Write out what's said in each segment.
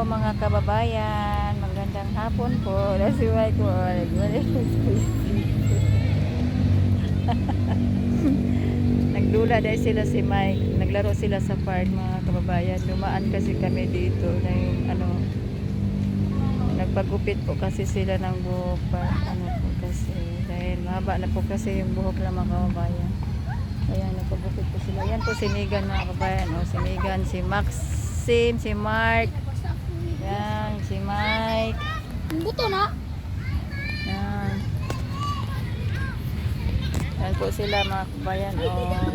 mga kababayan, magandang hapon po. That's why ko nagdula dahil sila si Mike. Naglaro sila sa park mga kababayan. Dumaan kasi kami dito na yung nagpagupit po kasi sila ng buhok pa, po kasi dahil mahaba na po kasi yung buhok ng mga kababayan. Ayan, nagpagupit po sila. Yan po si Megan mga kababayan. O, si Megan, si Maxim, si Mark. Yan, si Mike. Buto na. Yan. Yan po sila mga kababayan. O, yan.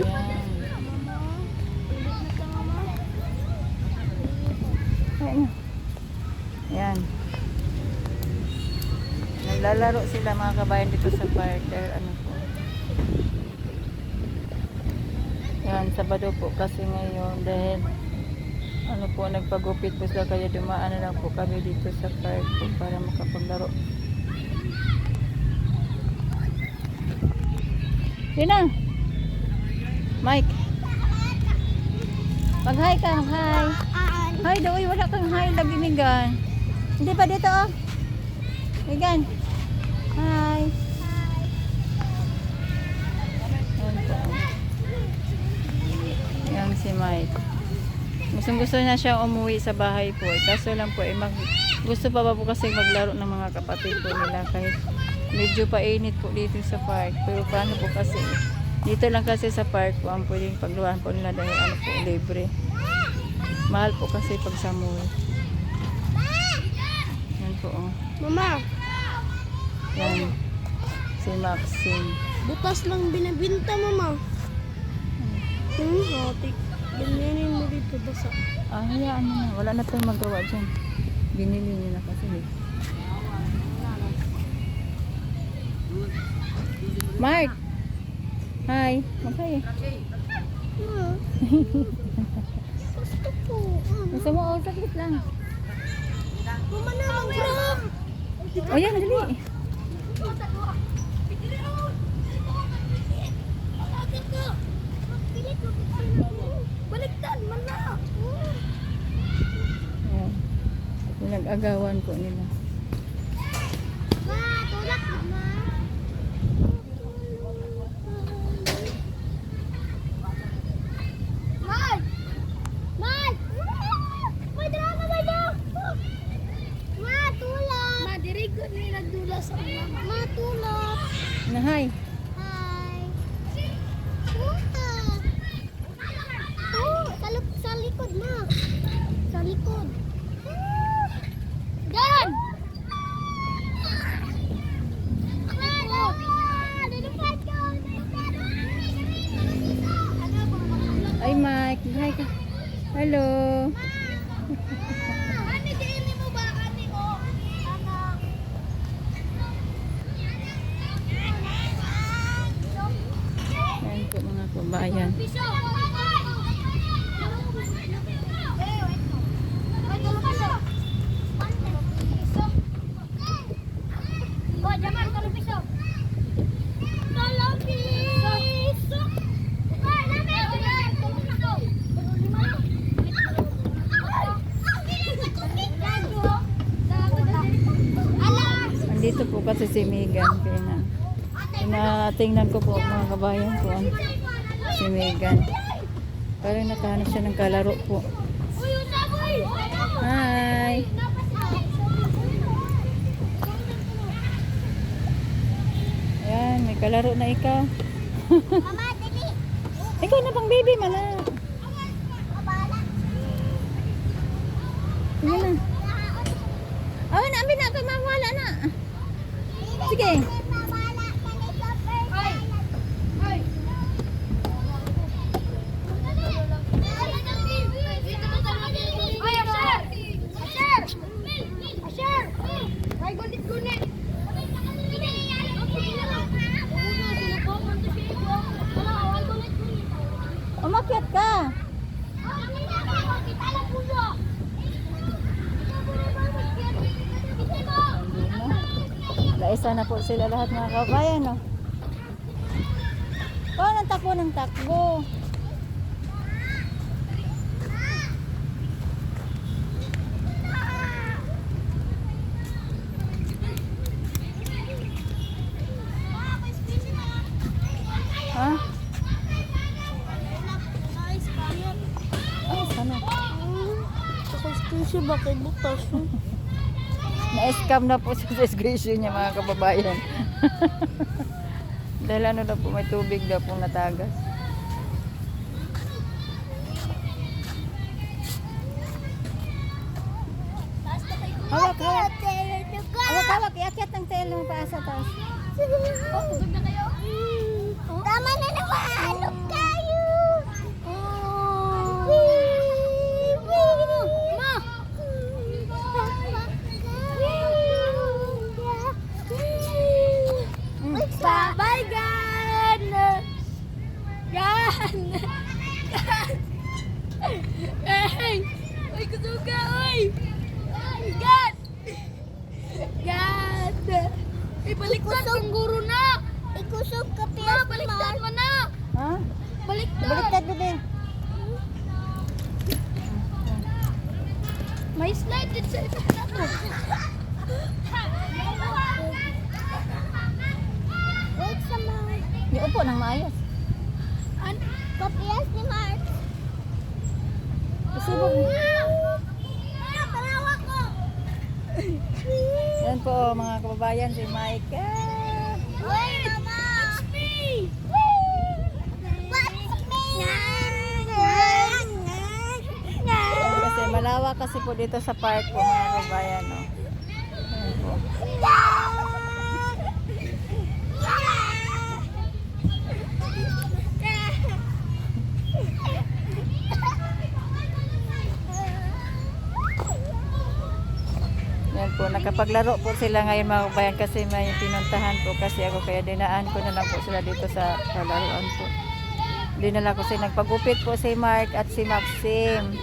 Ayan. Yan. Naglalaro sila mga kabayan dito sa park. Po. Yan, Sabado po kasi ngayon dahil nagpagupit po sila kaya dumaan na lang po kami dito sa park po para makapaglaro. Yun na. Mike. Mag-hi ka, hi. Hi daw, wala kang hi lagi Megan. Hindi pa dito oh. Megan. Hi. Yan si Mike. Gusto na siya umuwi sa bahay po. Kaso lang po, gusto pa ba po kasi maglaro ng mga kapatid po nila. Kahit medyo painit po dito sa park. Pero paano po kasi, dito lang kasi sa park po, ang pwedeng pagluhan po nila dahil po, libre. Mahal po kasi pag sa mall. Yan po oh. Mama. Yan. Si Maxine. Butas lang binabinta, mama. Hotik. Ganyanin mo dito basa. Hayaan mo na. Wala na tayong magawa dyan. Binili niyo na kasi. Mark! Hi! Mag-hi. Gusto po. Gusto mo? Oh, sakit lang. Mama naman bro. O yan, dali. Baliktad man na. Ayan. Pinag-agawan po nila. Ma, tulak ma. Mal! Mal! May drama ba niyo? Ma, tulak! Ma, dirigod ni nagdula sa mama. Ma, tulak! Na, hi. Hi! Tulak! Oh, sa likod ma. Sa likod. Yan! Ay, Mike. Hi ka. Hello. Ani diini mo ba ani o? Ayan po mga kabayan. Piso. Oh, jaman kalau piso. Tolong piso. Andito po kasi si Megan. Tingnan ko po mga kabayan po. Si Megan. Parang nakahanap siya ng kalaro po. Hi! Ayan, may kalaro na ikaw. Mama, dali. Ikaw na bang baby man na? Ayan na. Oh, namin na ako mawala na. Sige. Umakyat ka. Naisa na po sila lahat mga kabayan, no? Oh, takbo ng takbo. Ha? Nice, kaya. Ay, sana. Tapos siya bakit butas? Na-scam na po sa disgrasyo niya mga kababayan. Dahil ano daw po, may tubig daw po natagas. Hawak, hawak. Hawak, hawak. Iakyat ng tail mo pa sa taas. Oh, busog na kayo? Tama na naman! Halog kayo! Ma! Bye, Gan! Gan! Hey! Uy, kusuga, uy! Gan! Gan! Ibaliktad kang guro na! Ikusog ka, Pia! Baliktad mo na! Ha? Baliktad! Baliktad mo din. May slide din sa isang plato. Wait sa mga... Di upo nang maayos. Kapiyas ni Mark. Isubog. Palawa ko! Yan po mga kababayan, si Mike. Ah. Wait! Watch me! Watch me! Kasi malawak kasi po dito sa park po mga kababayan. No? Yan po. Yan po, nakapaglaro po sila ngayon mga kabayan kasi may pinuntahan po kasi ako kaya dinaan ko na lang po sila dito sa laruan po. Dinala ko sila, nagpagupit po si Mark at si Maxim.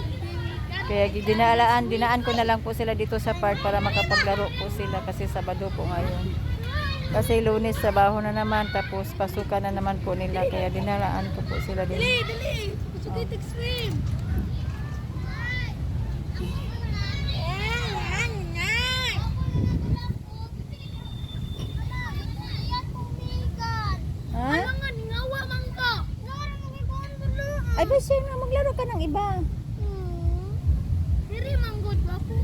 Kaya dinaan ko na lang po sila dito sa park para makapaglaro po sila kasi Sabado po ngayon. Kasi Lunes trabaho na naman tapos pasukan na naman po nila kaya dinalaan ko po sila dito. Dali! Dali! Gusto dito swim! Ha? Ano nga, ningawa man ka? Ay ba siya nga maglaro ka ng iba? Diri manggod ba po?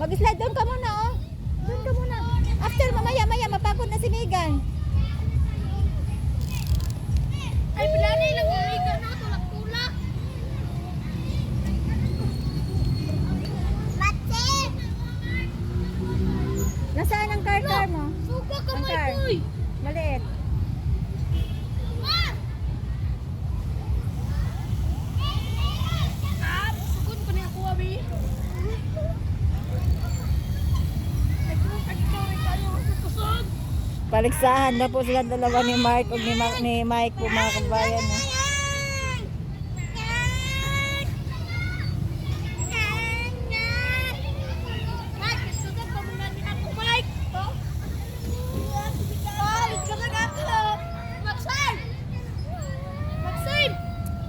Mag-slide doon ka muna oh. Doon ka muna. After mamaya mapagod na si Megan. Ay, bilani lang umiga na, tulak-tulak. Matsin! Nasaan ang car mo? Suga ka, Ang may car. boy! Maliit. Sugod ko na ako, abi. Paligsahan na po sila dalawa ni Mark o ni Mike po mga kabayan. No?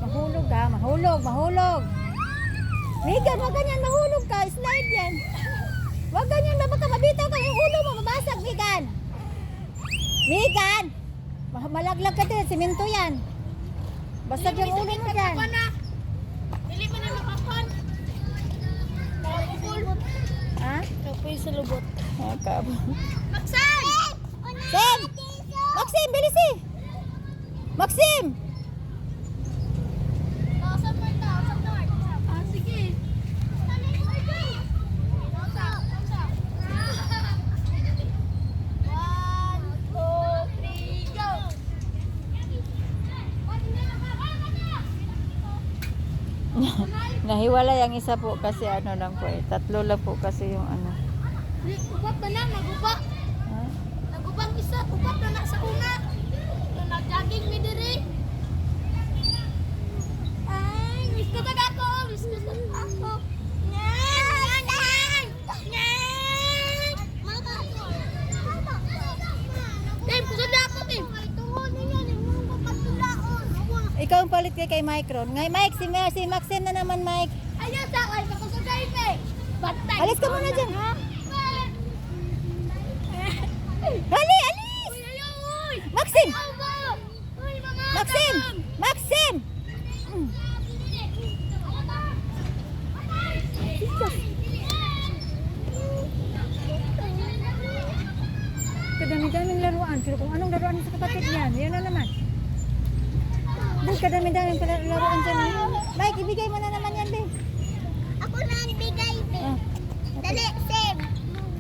Mahulog ka, mahulog. Megan, wag ganyan, mahulog ka. Slide yan. Wag ganyan, baka mabitaw ka. Yung ulo mo, mabasag, Megan. Megan! Malaglag ka din, simento yan. Basag yung ulo mo dyan. Dili mo na makapan. Ha? Kapoy sa lubot. Maxim! Sim! Maxim, bilis eh! Maxim! Ah, sige. Nahiwalay ang isa po kasi ano lang po eh. Tatlo lang po kasi yung ano. Upat na lang, nagupak. Ha? Nagubang isa, upat na sa una. Nag-jogging mi diri. Ay, miss ko talaga ako. Miss ko talaga ako. Nyan! Nyan! Nyan! Mama! Tim, kusod na ako, Tim. Ikaw ang palit kay Micron. Ngay Mike, si Maxim na naman Mike. Ayan sa akin, nakusugay me. Bantay. Alis ka muna dyan. Ha? Dali, alis! Uy, ayaw, uy! Maxim! Maxim! Uy, mama! Maxim! Maxim! Kadami-daming laruan. Pero kung anong laruan sa kapatid niyan, yan na naman. Dahil kadami-daming laruan dyan. Mike, ibigay mo na naman yan, be. Ako na ang bigay, be. Ah. Dali, Sim.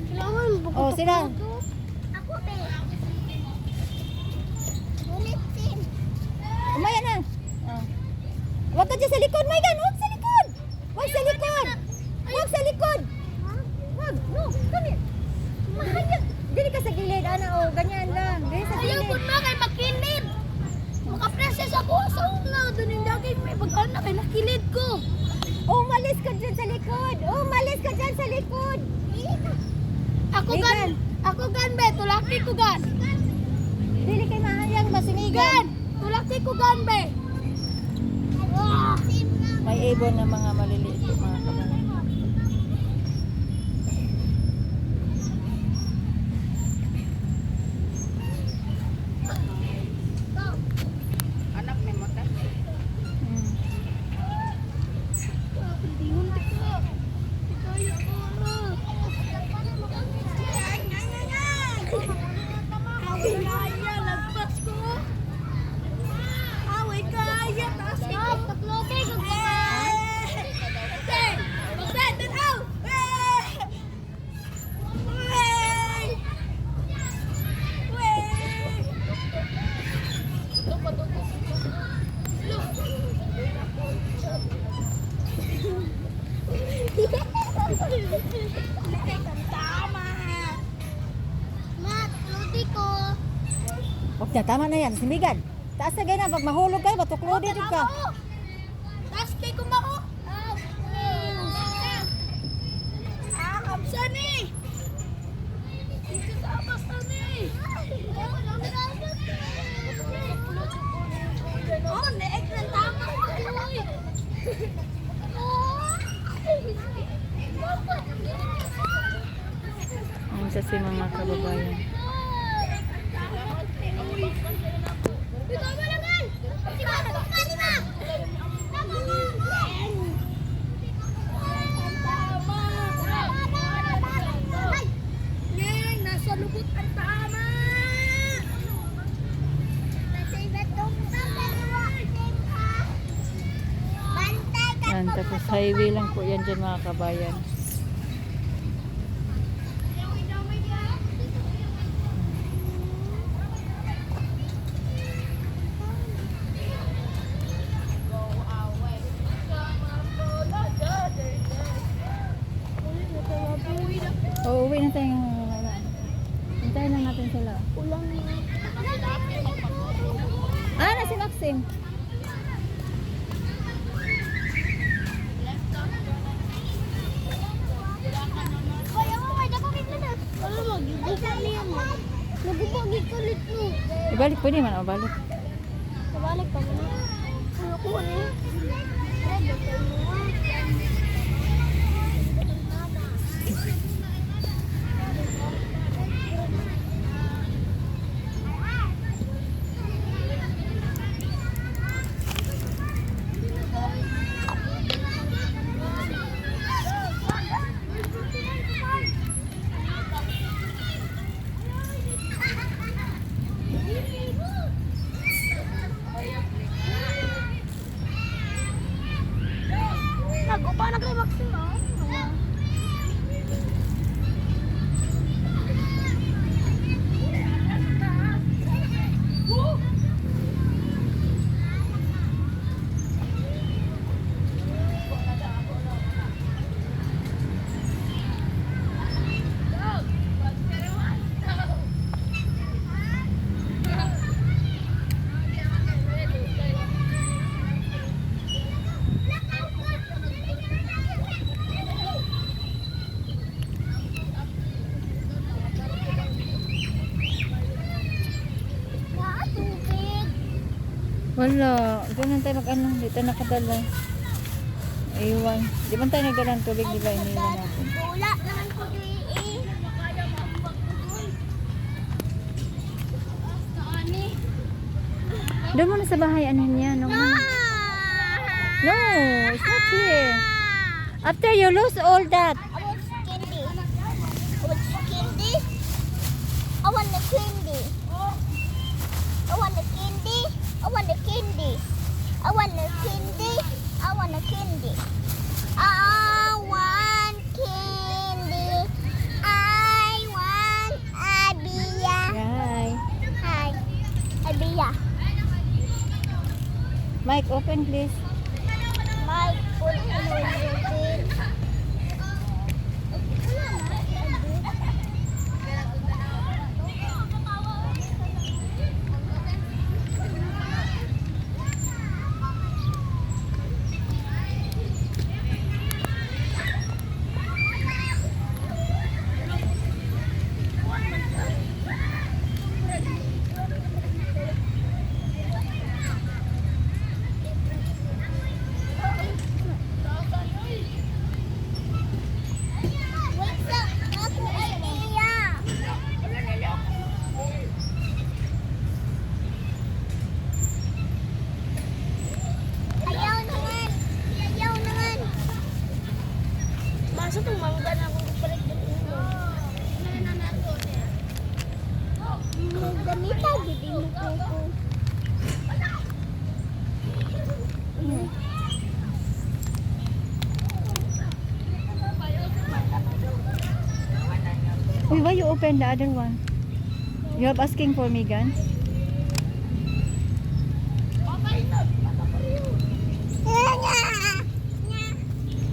Kailangan Oh, sila. Ako, be. Ulit, Sim. Umaya na. Ah. Huwag ka dyan sa likod, Maigan. Huwag sa likod. Huwag sa likod. Huwag sa likod. Huwag. No, kami. Mahayag. Dili ka sa gilid, ana. Oh, ganyan lang. Dili sa Ayaw gilid. po na kay makilid. Makapreses ako sa una. Doon yung daging may pag-ana kay nakilid ko. Umalis ka dyan sa likod. Umalis ka dyan sa likod. Ako Igan. Ako gan, be. Tulaki ko gan. Dili kay mahayag Gan. masinigan. Tulaki ko gan, be. May ibon na mga maliliit po mga kabayan. Anak may mata. Mm. Huwag na, tama na yan. Simigan. Taas na ganyan. Pag mahulog kayo, batuklodi dito ka. Tas kay kumako. Kamsa ni. Dito sa basta ni. Oh, neek na tama ko. Ang isa si mga kababayan. Nasa lubot ang tama. Yan, tapos highway lang po yan dyan mga kabayan. Oo, uwi na tayo. Hintayin lang natin sila. Ah, na si Maxim. Nagubagig ka ulit mo. Ibalik, pwede man o balik. Kabalik ka muna. Ano ko ano? Nag-upa na kay Maxim, oh. Wala. Doon lang tayo mag-ano. Dito nakadala. Iwan. Di ba tayo nagdala ng tubig? Di ba iniwan natin? Wala naman ko eh. Ani. Doon muna sa bahay, ano niya? No, no, it's not here. After you lose all that. I want candy. I want candy. I want the candy. I want the candy. I want the candy. I want the candy. I want the candy. I want candy. I want Abia. Right. Hi. Abia. Mike, open please. My food is Ayaw naman. Ayaw naman. Masa itong mangga na akong balik din mo. Gamita, gidi mo ko. Uy, why you open the other one? You have asking for Megan?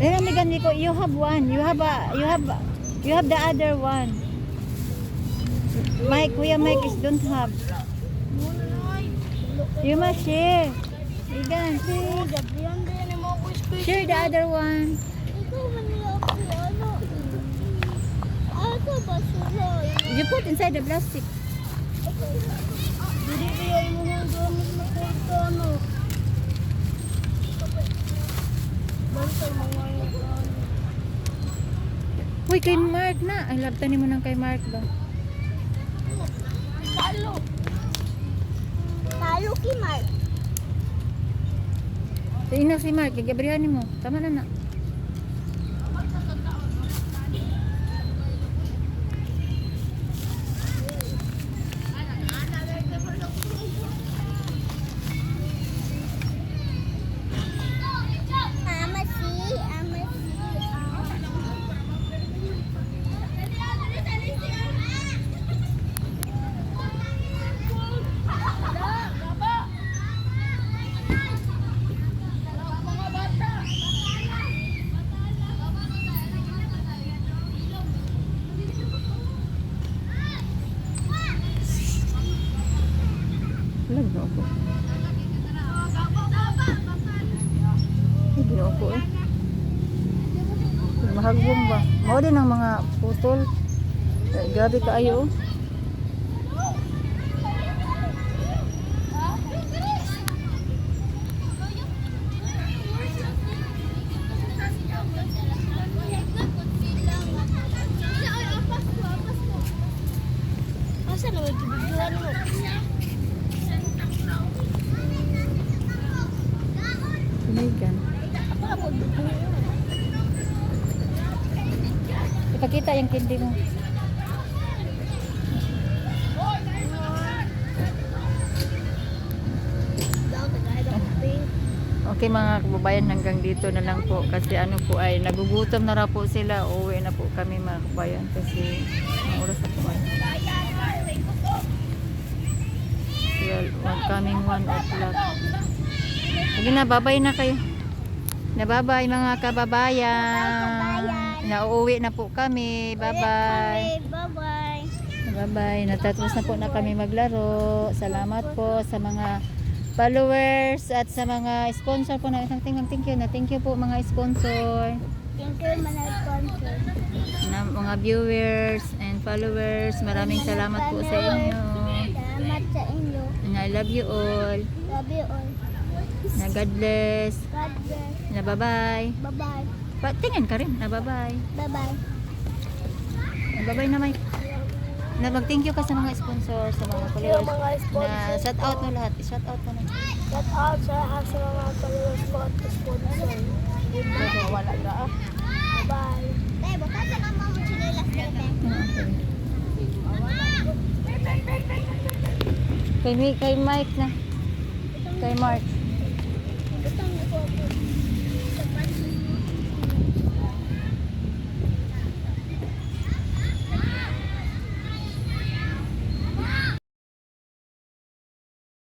Then Megan, you have one. You have the other one. Mike, Kuya Mike is don't have. You must share. Megan, please. Share the other one. Ikaw man nila ako, ano? Ako ba sila? You put inside the plastic. Hindi kaya yung mga gamit na kurta, ano? Basta mga Uy, kay Mark na. Ay, labtanin mo ng kay Mark ba? Talo. Talo ki Mark. Tingnan si Mark, gabrihan mo. Tama na na. Lag na ako. Hindi ako eh. Mahagbong ba? Mao din ang mga putol. Grabe kaayo. Asa na magbibiduan mo? Megan. Apa mo bibiduan? Ipakita yung candy mo. Okay mga kababayan, hanggang dito na lang po kasi ano po ay nagugutom na raw po sila. Uuwi na po kami mga kababayan kasi ang oras na po ay 12, coming 1 o'clock. Sige na, babay na kayo. Nababay mga kababayan. Nauuwi na po kami. Bye-bye. Bye-bye. Bye-bye. Natatapos na po na kami maglaro. Salamat po sa mga followers at sa mga sponsor po na thank you po mga sponsor Thank you, mga sponsor. na mga viewers and followers. Maraming salamat po sa inyo. Salamat sa inyo. And I love you all. Love you all. Na God bless. God bless. Na bye-bye. Bye-bye. Tingnan ka rin. Na bye-bye. Bye-bye. Na bye-bye na Mike. Na mag-thank you ka sa mga sponsor, sa mga followers. mga sponsor. Na shout out mo lahat. Shout out mo na. Shout out sa lahat sa mga followers ko at sponsor. Wala ka. Bye-bye. Tay, bukas na naman mo chinelas dito. Kay Mike na. Kay Mark.